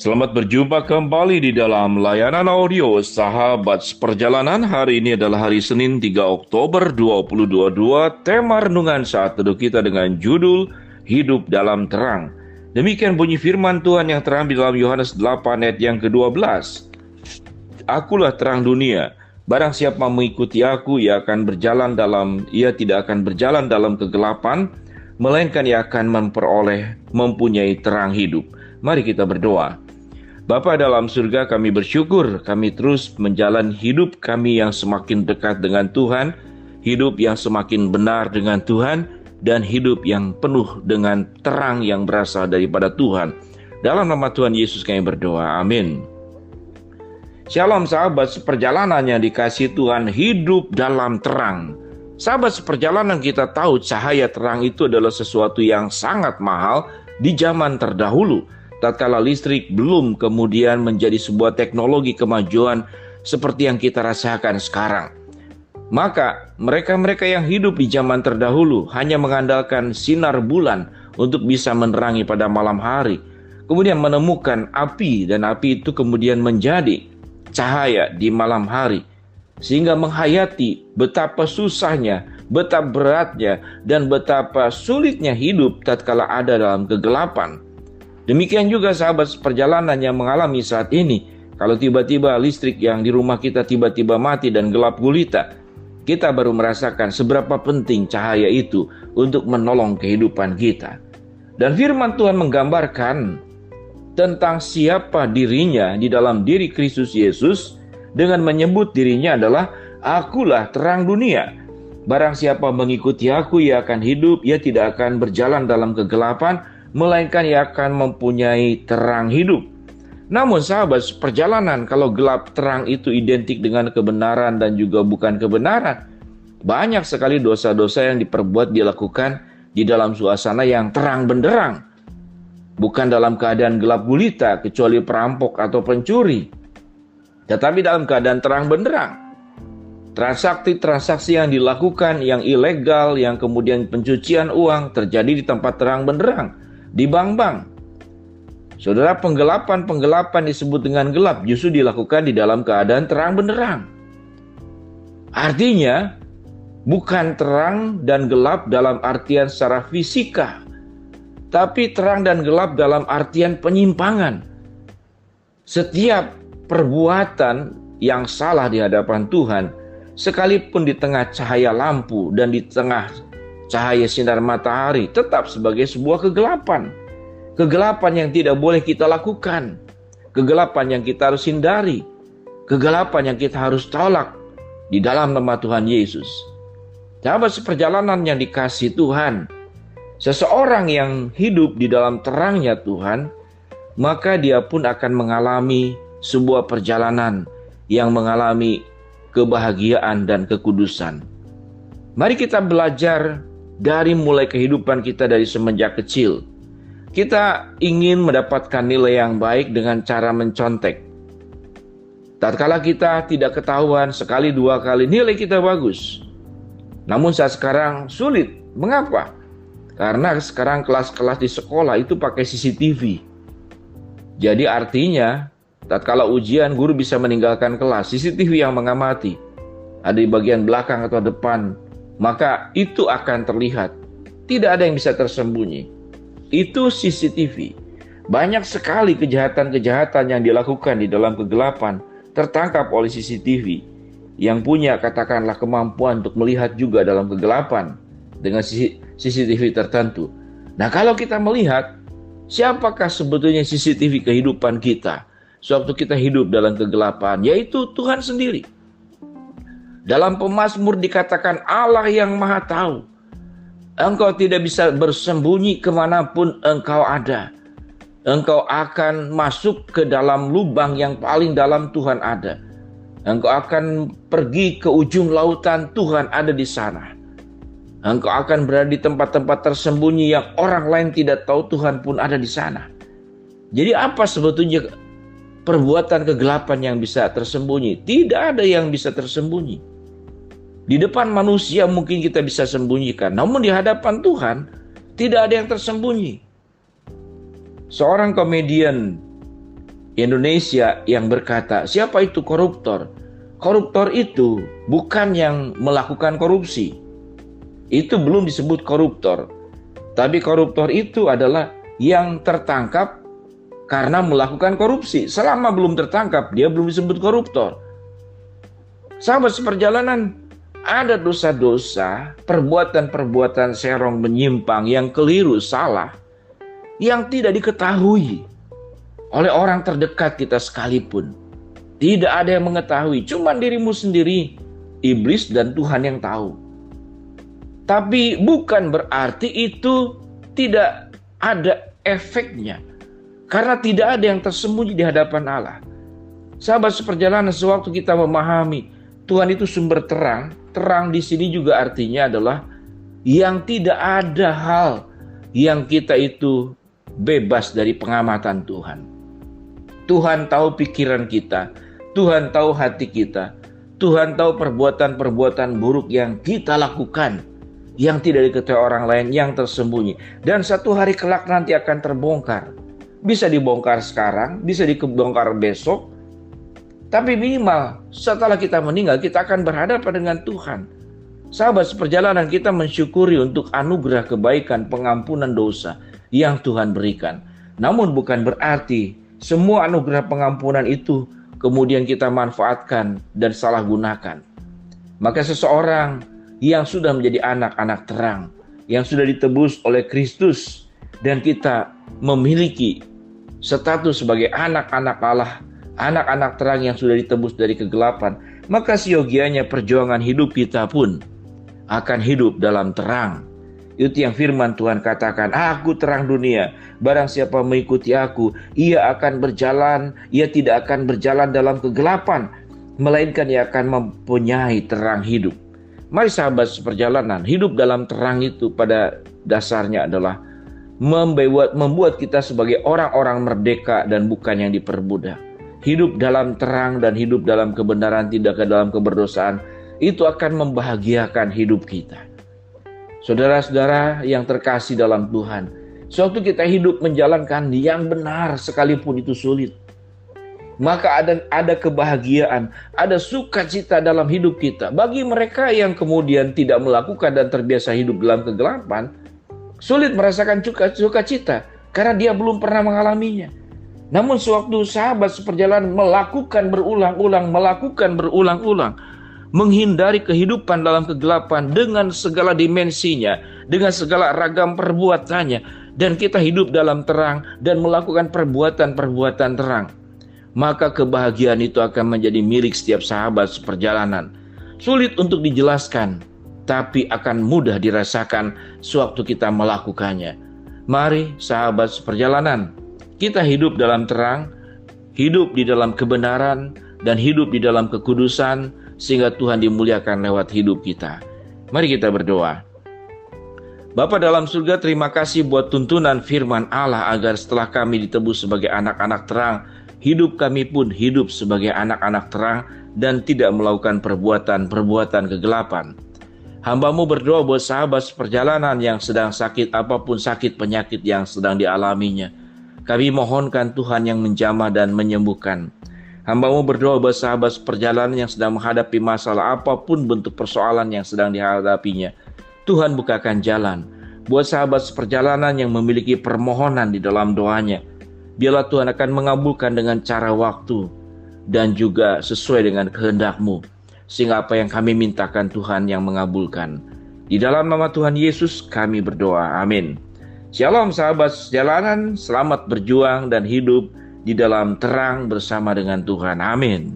Selamat berjumpa kembali di dalam layanan audio Sahabat Perjalanan. Hari ini adalah hari Senin 3 Oktober 2022. Tema renungan saat teduh kita dengan judul Hidup dalam Terang. Demikian bunyi firman Tuhan yang terambil dalam Yohanes 8 ayat yang ke-12. Akulah terang dunia. Barang siapa mengikuti aku, ia tidak akan berjalan dalam kegelapan, melainkan ia akan mempunyai terang hidup. Mari kita berdoa. Bapa dalam surga, kami bersyukur kami terus menjalani hidup kami yang semakin dekat dengan Tuhan, hidup yang semakin benar dengan Tuhan, dan hidup yang penuh dengan terang yang berasal daripada Tuhan. Dalam nama Tuhan Yesus kami berdoa, amin. Shalom sahabat seperjalanan yang dikasihi Tuhan, hidup dalam terang. Sahabat seperjalanan, kita tahu cahaya terang itu adalah sesuatu yang sangat mahal di zaman terdahulu. Tatkala listrik belum kemudian menjadi sebuah teknologi kemajuan seperti yang kita rasakan sekarang. Maka mereka-mereka yang hidup di zaman terdahulu hanya mengandalkan sinar bulan untuk bisa menerangi pada malam hari. Kemudian menemukan api, dan api itu kemudian menjadi cahaya di malam hari. Sehingga menghayati betapa susahnya, betapa beratnya, dan betapa sulitnya hidup tatkala ada dalam kegelapan. Demikian juga sahabat perjalanan yang mengalami saat ini. Kalau tiba-tiba listrik yang di rumah kita tiba-tiba mati dan gelap gulita, kita baru merasakan seberapa penting cahaya itu untuk menolong kehidupan kita. Dan firman Tuhan menggambarkan tentang siapa dirinya di dalam diri Kristus Yesus dengan menyebut dirinya adalah akulah terang dunia. Barang siapa mengikuti aku, ia akan hidup, ia tidak akan berjalan dalam kegelapan, melainkan ia akan mempunyai terang hidup. Namun sahabat perjalanan, kalau gelap terang itu identik dengan kebenaran dan juga bukan kebenaran. Banyak sekali dosa-dosa yang dilakukan di dalam suasana yang terang benderang. Bukan dalam keadaan gelap gulita, kecuali perampok atau pencuri. Tetapi dalam keadaan terang benderang. Transaksi-transaksi yang dilakukan, yang ilegal, yang kemudian pencucian uang terjadi di tempat terang benderang. Di bank-bank. Saudara, penggelapan disebut dengan gelap justru dilakukan di dalam keadaan terang benderang. Artinya, bukan terang dan gelap dalam artian secara fisika, tapi terang dan gelap dalam artian penyimpangan. Setiap perbuatan yang salah di hadapan Tuhan, sekalipun di tengah cahaya lampu dan di tengah cahaya sinar matahari, tetap sebagai sebuah kegelapan. Kegelapan yang tidak boleh kita lakukan. Kegelapan yang kita harus hindari. Kegelapan yang kita harus tolak di dalam nama Tuhan Yesus. Sahabat seperjalanan yang dikasihi Tuhan, seseorang yang hidup di dalam terangnya Tuhan, maka dia pun akan mengalami sebuah perjalanan yang mengalami kebahagiaan dan kekudusan. Mari kita belajar dari mulai kehidupan kita dari semenjak kecil. Kita ingin mendapatkan nilai yang baik dengan cara mencontek. Tatkala kita tidak ketahuan, sekali dua kali nilai kita bagus. Namun saat sekarang sulit. Mengapa? Karena sekarang kelas-kelas di sekolah itu pakai CCTV. Jadi artinya tatkala ujian, guru bisa meninggalkan kelas, CCTV yang mengamati. Ada di bagian belakang atau depan, maka itu akan terlihat. Tidak ada yang bisa tersembunyi. Itu CCTV. Banyak sekali kejahatan-kejahatan yang dilakukan di dalam kegelapan tertangkap oleh CCTV yang punya katakanlah kemampuan untuk melihat juga dalam kegelapan dengan CCTV tertentu. Nah, kalau kita melihat siapakah sebetulnya CCTV kehidupan kita sewaktu kita hidup dalam kegelapan, yaitu Tuhan sendiri. Dalam Pemazmur dikatakan Allah yang maha tahu. Engkau tidak bisa bersembunyi kemanapun engkau ada. Engkau akan masuk ke dalam lubang yang paling dalam, Tuhan ada. Engkau akan pergi ke ujung lautan, Tuhan ada di sana. Engkau akan berada di tempat-tempat tersembunyi yang orang lain tidak tahu, Tuhan pun ada di sana. Jadi apa sebetulnya perbuatan kegelapan yang bisa tersembunyi? Tidak ada yang bisa tersembunyi. Di depan manusia mungkin kita bisa sembunyikan, namun di hadapan Tuhan tidak ada yang tersembunyi. Seorang komedian Indonesia yang berkata, siapa itu koruptor? Koruptor itu bukan yang melakukan korupsi. Itu belum disebut koruptor. Tapi koruptor itu adalah yang tertangkap karena melakukan korupsi. Selama belum tertangkap, dia belum disebut koruptor. Sahabat seperjalanan, ada dosa-dosa, perbuatan-perbuatan serong menyimpang yang keliru, salah, yang tidak diketahui oleh orang terdekat kita sekalipun. Tidak ada yang mengetahui, cuma dirimu sendiri, iblis dan Tuhan yang tahu. Tapi bukan berarti itu tidak ada efeknya, karena tidak ada yang tersembunyi di hadapan Allah. Sahabat seperjalanan, sewaktu kita memahami Tuhan itu sumber terang, terang di sini juga artinya adalah yang tidak ada hal yang kita itu bebas dari pengamatan Tuhan. Tuhan tahu pikiran kita, Tuhan tahu hati kita, Tuhan tahu perbuatan-perbuatan buruk yang kita lakukan, yang tidak diketahui orang lain, yang tersembunyi. Dan satu hari kelak nanti akan terbongkar. Bisa dibongkar sekarang, bisa dibongkar besok, tapi minimal setelah kita meninggal, kita akan berhadapan dengan Tuhan. Sahabat seperjalanan, kita mensyukuri untuk anugerah kebaikan, pengampunan dosa yang Tuhan berikan. Namun bukan berarti semua anugerah pengampunan itu kemudian kita manfaatkan dan salah gunakan. Maka seseorang yang sudah menjadi anak-anak terang, yang sudah ditebus oleh Kristus, dan kita memiliki status sebagai anak-anak Allah, anak-anak terang yang sudah ditebus dari kegelapan, maka seyogianya perjuangan hidup kita pun akan hidup dalam terang. Itu yang firman Tuhan katakan, aku terang dunia, barang siapa mengikuti aku, ia akan berjalan, ia tidak akan berjalan dalam kegelapan, melainkan ia akan mempunyai terang hidup. Mari sahabat seperjalanan, hidup dalam terang itu pada dasarnya adalah membuat kita sebagai orang-orang merdeka dan bukan yang diperbudak. Hidup dalam terang dan hidup dalam kebenaran, tidak ke dalam keberdosaan, itu akan membahagiakan hidup kita. Saudara-saudara yang terkasih dalam Tuhan, sewaktu kita hidup menjalankan yang benar sekalipun itu sulit, maka ada kebahagiaan, ada sukacita dalam hidup kita. Bagi mereka yang kemudian tidak melakukan dan terbiasa hidup dalam kegelapan, sulit merasakan sukacita karena dia belum pernah mengalaminya. Namun sewaktu sahabat seperjalanan melakukan berulang-ulang, menghindari kehidupan dalam kegelapan dengan segala dimensinya, dengan segala ragam perbuatannya, dan kita hidup dalam terang dan melakukan perbuatan-perbuatan terang, maka kebahagiaan itu akan menjadi milik setiap sahabat seperjalanan. Sulit untuk dijelaskan, tapi akan mudah dirasakan sewaktu kita melakukannya. Mari sahabat seperjalanan, kita hidup dalam terang, hidup di dalam kebenaran, dan hidup di dalam kekudusan, sehingga Tuhan dimuliakan lewat hidup kita. Mari kita berdoa. Bapa dalam surga, terima kasih buat tuntunan firman Allah agar setelah kami ditebus sebagai anak-anak terang, hidup kami pun hidup sebagai anak-anak terang dan tidak melakukan perbuatan-perbuatan kegelapan. Hamba-Mu berdoa buat sahabat seperjalanan yang sedang sakit, apapun sakit penyakit yang sedang dialaminya. Kami mohonkan Tuhan yang menjamah dan menyembuhkan. Hamba-Mu berdoa buat sahabat seperjalanan yang sedang menghadapi masalah, apapun bentuk persoalan yang sedang dihadapinya. Tuhan bukakan jalan. Buat sahabat seperjalanan yang memiliki permohonan di dalam doanya, biarlah Tuhan akan mengabulkan dengan cara waktu dan juga sesuai dengan kehendak-Mu, sehingga apa yang kami mintakan Tuhan yang mengabulkan. Di dalam nama Tuhan Yesus kami berdoa, amin. Shalom sahabat seperjalanan, selamat berjuang dan hidup di dalam terang bersama dengan Tuhan. Amin.